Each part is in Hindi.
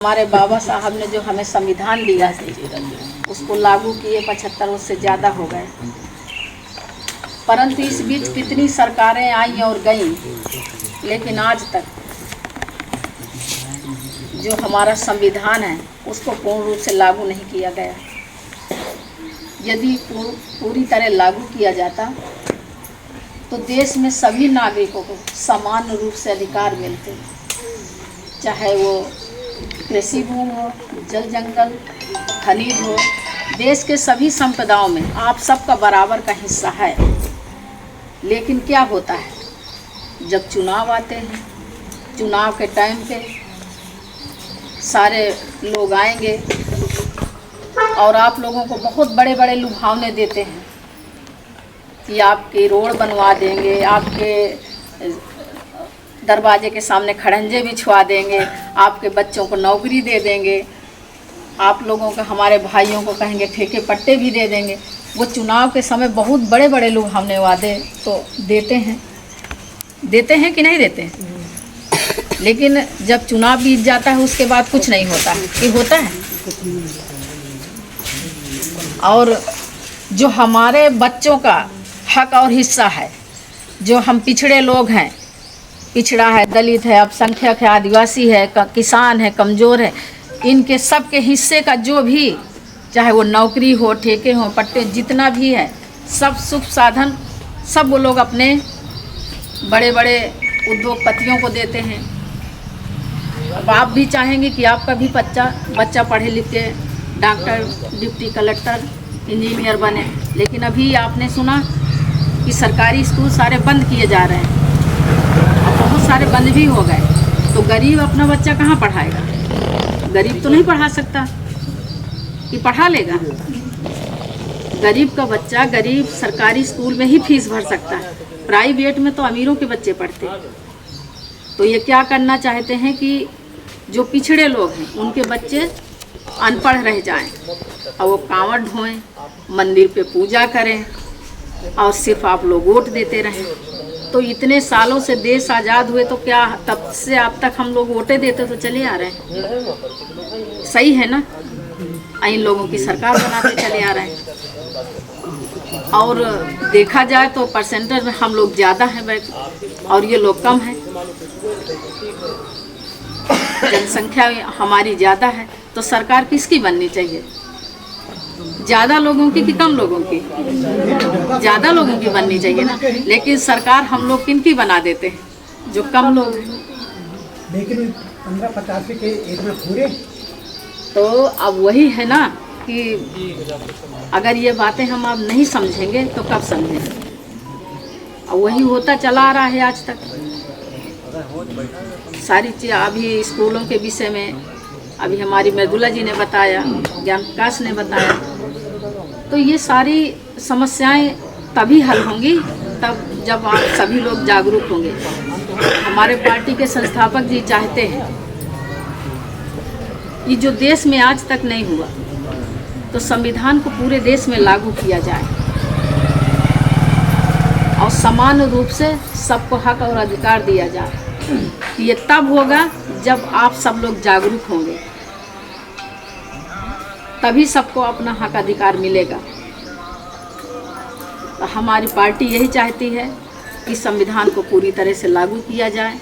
हमारे बाबा साहब ने जो हमें संविधान दिया उसको लागू किए 75 वर्ष से ज़्यादा हो गए, परंतु इस बीच कितनी सरकारें आई और गईं, लेकिन आज तक जो हमारा संविधान है उसको पूर्ण रूप से लागू नहीं किया गया। यदि पूरी तरह लागू किया जाता तो देश में सभी नागरिकों को समान रूप से अधिकार मिलते, चाहे वो कृषि भूमि हो, जल जंगल, खनिज हो। देश के सभी संपदाओं में आप सबका बराबर का हिस्सा है। लेकिन क्या होता है, जब चुनाव आते हैं, चुनाव के टाइम पे सारे लोग आएंगे और आप लोगों को बहुत बड़े बड़े लुभावने देते हैं कि आपके रोड बनवा देंगे, आपके दरवाजे के सामने खड़ंजे बिछवा देंगे, आपके बच्चों को नौकरी दे देंगे, आप लोगों को, हमारे भाइयों को कहेंगे ठेके पट्टे भी दे देंगे। वो चुनाव के समय बहुत बड़े बड़े लुभावने वादे तो देते हैं कि नहीं देते हैं, लेकिन जब चुनाव बीत जाता है उसके बाद कुछ नहीं होता है। ये होता है। और जो हमारे बच्चों का हक और हिस्सा है, जो हम पिछड़े लोग हैं, पिछड़ा है, दलित है, अल्पसंख्यक है, आदिवासी है, किसान है, कमज़ोर है, इनके सब के हिस्से का जो भी, चाहे वो नौकरी हो, ठेके हो, पट्टे, जितना भी है, सब सुख साधन सब वो लोग अपने बड़े बड़े उद्योगपतियों को देते हैं। अब आप भी चाहेंगे कि आपका भी बच्चा पढ़े लिख के डॉक्टर, डिप्टी कलेक्टर, इंजीनियर बने, लेकिन अभी आपने सुना कि सरकारी स्कूल सारे बंद किए जा रहे हैं, बहुत सारे बंद भी हो गए। तो गरीब अपना बच्चा कहाँ पढ़ाएगा? गरीब तो नहीं पढ़ा सकता कि पढ़ा लेगा। गरीब का बच्चा गरीब सरकारी स्कूल में ही फीस भर सकता है, प्राइवेट में तो अमीरों के बच्चे पढ़ते। तो ये क्या करना चाहते हैं कि जो पिछड़े लोग हैं उनके बच्चे अनपढ़ रह जाएं और वो कांवड़ ढोएं, मंदिर पे पूजा करें और सिर्फ आप लोग वोट देते रहें। तो इतने सालों से देश आज़ाद हुए तो क्या तब से अब तक हम लोग वोटें देते तो चले आ रहे हैं, सही है ना? इन लोगों की सरकार बनाते चले आ रहे हैं। और देखा जाए तो परसेंटेज में हम लोग ज़्यादा हैं और ये लोग कम हैं। जनसंख्या हमारी ज़्यादा है तो सरकार किसकी बननी चाहिए? ज़्यादा लोगों की कि कम लोगों की? ज़्यादा लोगों की बननी चाहिए ना। लेकिन सरकार हम लोग किनकी बना देते हैं? जो कम लोग हैं। लेकिन 15-85 के एक में पूरे। तो अब वही है ना कि अगर ये बातें हम अब नहीं समझेंगे तो कब समझेंगे? अब वही होता चला आ रहा है आज तक। सारी चीज़ अभी स्कूलों के विषय में अभी हमारी मृदुला जी ने बताया, ज्ञान प्रकाश ने बताया। तो ये सारी समस्याएं तभी हल होंगी तब जब आप सभी लोग जागरूक होंगे। हमारे पार्टी के संस्थापक जी चाहते हैं कि जो देश में आज तक नहीं हुआ तो संविधान को पूरे देश में लागू किया जाए और समान रूप से सबको हक और अधिकार दिया जाए। ये तब होगा जब आप सब लोग जागरूक होंगे, तभी सबको अपना हक अधिकार मिलेगा। तो हमारी पार्टी यही चाहती है कि संविधान को पूरी तरह से लागू किया जाए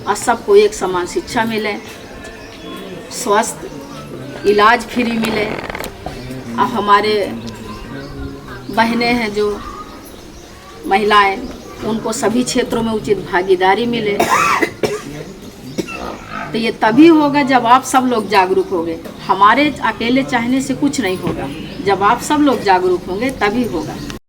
और सबको एक समान शिक्षा मिले, स्वास्थ्य इलाज फ्री मिले और हमारे बहनें हैं जो महिलाएं, उनको सभी क्षेत्रों में उचित भागीदारी मिले। तो ये तभी होगा जब आप सब लोग जागरूक होंगे। हमारे अकेले चाहने से कुछ नहीं होगा, जब आप सब लोग जागरूक होंगे तभी होगा।